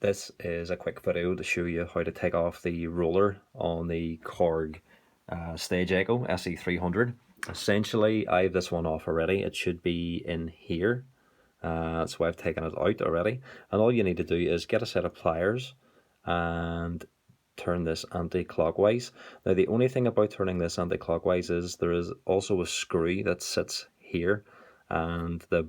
This is a quick video to show you how to take off the roller on the Korg Stage Echo SE300. Essentially, I have this one off already. It should be in here. So I've taken it out already. And all you need to do is get a set of pliers and turn this anti-clockwise. Now the only thing about turning this anti-clockwise is there is also a screw that sits here, and the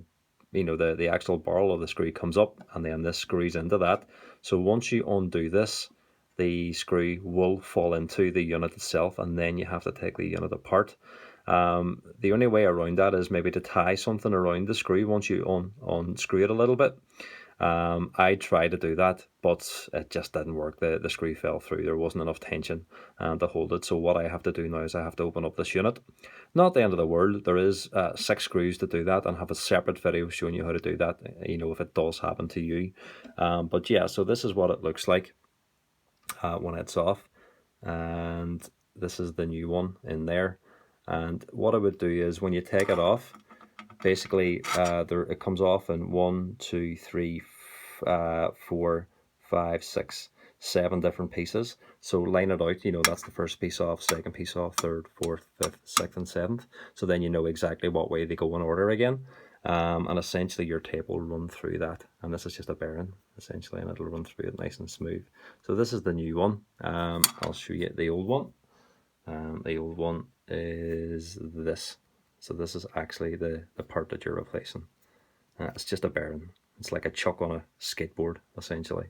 actual barrel of the screw comes up and then this screws into that. So once you undo this, the screw will fall into the unit itself, and then you have to take the unit apart. The only way around that is maybe to tie something around the screw once you unscrew it a little bit. I tried to do that, but it just didn't work. The screw fell through. There wasn't enough tension to hold it. So what I have to do now is I have to open up this unit. Not the end of the world. There is 6 screws to do that, and have a separate video showing you how to do that, if it does happen to you. But yeah, so this is what it looks like when it's off. And this is the new one in there. And what I would do is when you take it off, basically it comes off in 1, 2, 3, 4, 5, 6, 7 different pieces. So line it out, that's the first piece off, second piece off, third, fourth, fifth, sixth and seventh. So then you know exactly what way they go in order again. And essentially your tape will run through that, and this is just a bearing essentially, and it'll run through it nice and smooth. So this is the new one. I'll show you the old one. The old one is this. So this is actually the part that you're replacing. It's just a bearing. It's like a chuck on a skateboard, essentially.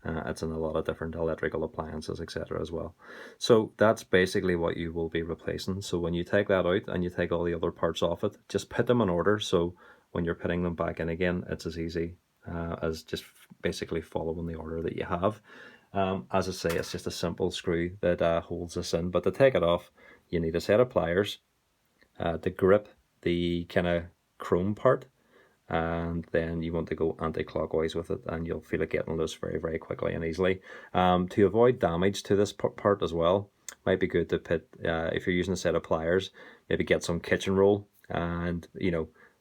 It's in a lot of different electrical appliances, etc. as well. So that's basically what you will be replacing. So when you take that out and you take all the other parts off it, just put them in order. So when you're putting them back in again, it's as easy as just basically following the order that you have. As I say, it's just a simple screw that holds this in. But to take it off, you need a set of pliers to grip the kind of chrome part, and then you want to go anti-clockwise with it, and you'll feel it getting loose very, very quickly and easily. To avoid damage to this part as well, might be good to put, if you're using a set of pliers, maybe get some kitchen roll and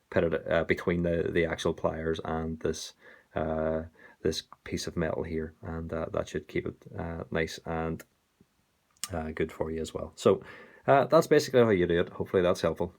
put it between the actual pliers and this piece of metal here, and that should keep it nice and good for you as well. So that's basically how you do it. Hopefully that's helpful.